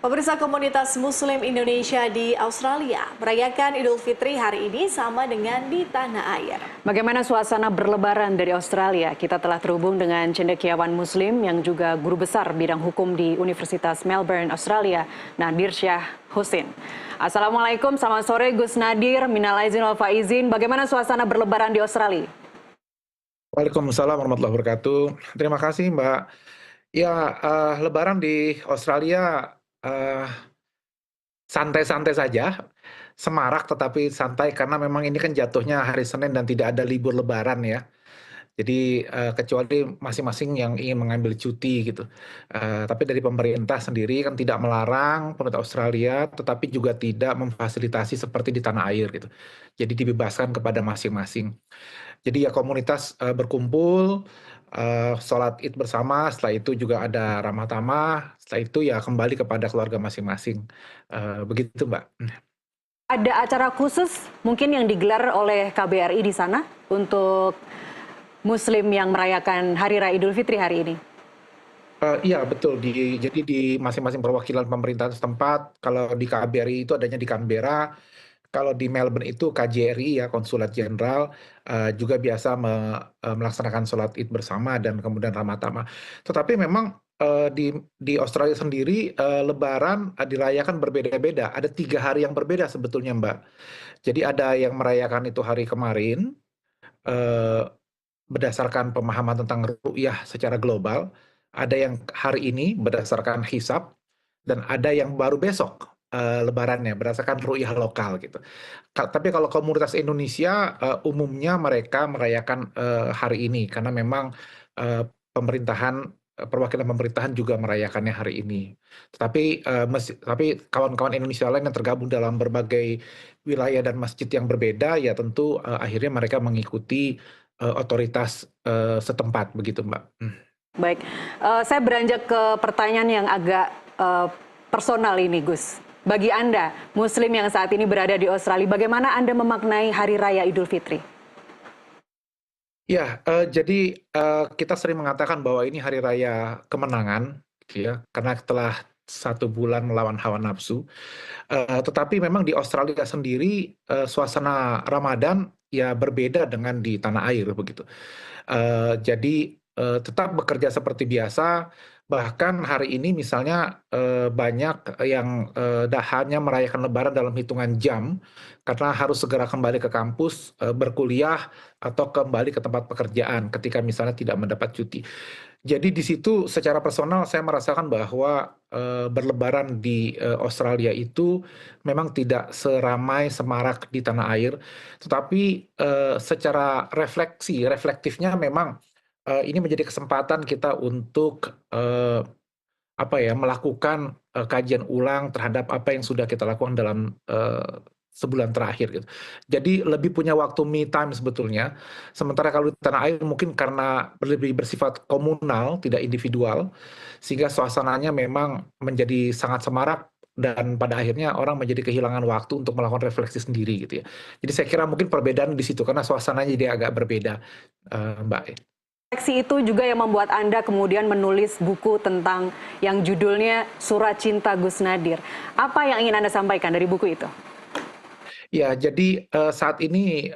Pemirsa komunitas Muslim Indonesia di Australia merayakan Idul Fitri hari ini sama dengan di tanah air. Bagaimana suasana berlebaran dari Australia? Kita telah terhubung dengan cendekiawan Muslim yang juga guru besar bidang hukum di Universitas Melbourne, Australia, Nadir Syah Husin. Assalamualaikum, selamat sore Gus Nadir, minal aizin wal faizin. Bagaimana suasana berlebaran di Australia? Waalaikumsalam warahmatullahi wabarakatuh. Terima kasih Mbak. Ya, Lebaran di Australia santai-santai saja, semarak tetapi santai karena memang ini kan jatuhnya hari Senin dan tidak ada libur Lebaran ya. Jadi kecuali masing-masing yang ingin mengambil cuti gitu. Tapi dari pemerintah sendiri kan tidak melarang pemerintah Australia, tetapi juga tidak memfasilitasi seperti di tanah air gitu. Jadi dibebaskan kepada masing-masing. Jadi ya komunitas berkumpul, sholat Id bersama, setelah itu juga ada ramah tamah, setelah itu ya kembali kepada keluarga masing-masing. Begitu Mbak. Ada acara khusus mungkin yang digelar oleh KBRI di sana untuk Muslim yang merayakan Hari Raya Idul Fitri hari ini? Iya betul, jadi di masing-masing perwakilan pemerintahan setempat, kalau di KBRI itu adanya di Canberra, kalau di Melbourne itu KJRI ya, Konsulat Jenderal, juga biasa melaksanakan sholat Id bersama dan kemudian ramah tamah. Tetapi memang di Australia sendiri Lebaran dirayakan berbeda-beda. Ada 3 hari yang berbeda sebetulnya Mbak. Jadi ada yang merayakan itu hari kemarin eh, berdasarkan pemahaman tentang ru'yah secara global. Ada yang hari ini berdasarkan hisab dan ada yang baru besok lebarannya berdasarkan ru'yah lokal gitu. Tapi kalau komunitas Indonesia umumnya mereka merayakan hari ini karena memang pemerintahan perwakilan pemerintahan juga merayakannya hari ini. Tapi kawan-kawan Indonesia lain yang tergabung dalam berbagai wilayah dan masjid yang berbeda ya tentu akhirnya mereka mengikuti otoritas setempat begitu Mbak. Baik, saya beranjak ke pertanyaan yang agak personal ini Gus. Bagi Anda, Muslim yang saat ini berada di Australia, bagaimana Anda memaknai Hari Raya Idul Fitri? Ya, jadi kita sering mengatakan bahwa ini hari raya kemenangan, gitu ya, karena setelah 1 bulan melawan hawa nafsu. Tetapi memang di Australia sendiri suasana Ramadan ya berbeda dengan di tanah air begitu. Jadi tetap bekerja seperti biasa. Bahkan hari ini misalnya banyak yang hanya merayakan Lebaran dalam hitungan jam karena harus segera kembali ke kampus, berkuliah atau kembali ke tempat pekerjaan ketika misalnya tidak mendapat cuti. Jadi di situ secara personal saya merasakan bahwa berlebaran di Australia itu memang tidak seramai semarak di tanah air, tetapi secara reflektifnya memang ini menjadi kesempatan kita untuk melakukan kajian ulang terhadap apa yang sudah kita lakukan dalam sebulan terakhir gitu. Jadi lebih punya waktu me time sebetulnya. Sementara kalau di tanah air mungkin karena lebih bersifat komunal, tidak individual, sehingga suasananya memang menjadi sangat semarak dan pada akhirnya orang menjadi kehilangan waktu untuk melakukan refleksi sendiri gitu ya. Jadi saya kira mungkin perbedaan di situ karena suasananya jadi agak berbeda, Mbak. Refleksi itu juga yang membuat Anda kemudian menulis buku tentang yang judulnya Surat Cinta Gus Nadir. Apa yang ingin Anda sampaikan dari buku itu? Ya, jadi saat ini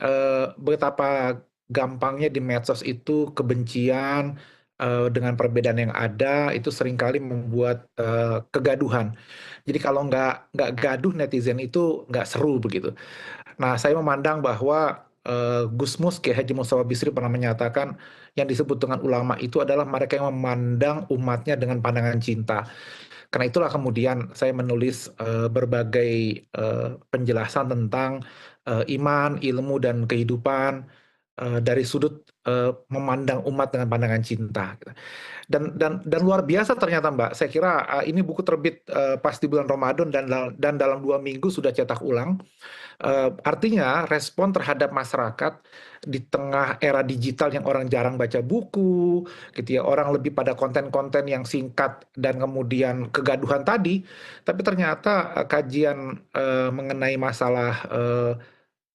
betapa gampangnya di medsos itu kebencian dengan perbedaan yang ada itu seringkali membuat kegaduhan. Jadi kalau nggak gaduh netizen itu nggak seru begitu. Nah, saya memandang bahwa Gus Mus, Kiai Haji Mustafa Bisri pernah menyatakan yang disebut dengan ulama itu adalah mereka yang memandang umatnya dengan pandangan cinta. Karena itulah kemudian saya menulis berbagai penjelasan tentang iman, ilmu, dan kehidupan dari sudut memandang umat dengan pandangan cinta. Dan luar biasa ternyata Mbak. Saya kira ini buku terbit pas di bulan Ramadan dan dalam 2 minggu sudah cetak ulang. Artinya respon terhadap masyarakat di tengah era digital yang orang jarang baca buku, gitu ya, orang lebih pada konten-konten yang singkat dan kemudian kegaduhan tadi, tapi ternyata kajian mengenai masalah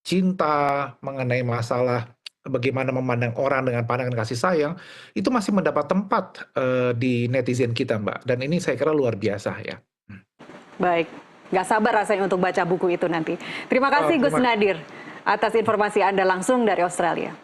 cinta, mengenai masalah bagaimana memandang orang dengan pandangan kasih sayang, itu masih mendapat tempat di netizen kita, Mbak. Dan ini saya kira luar biasa ya. Baik, nggak sabar rasanya untuk baca buku itu nanti. Terima kasih Gus Terima Nadir atas informasi Anda langsung dari Australia.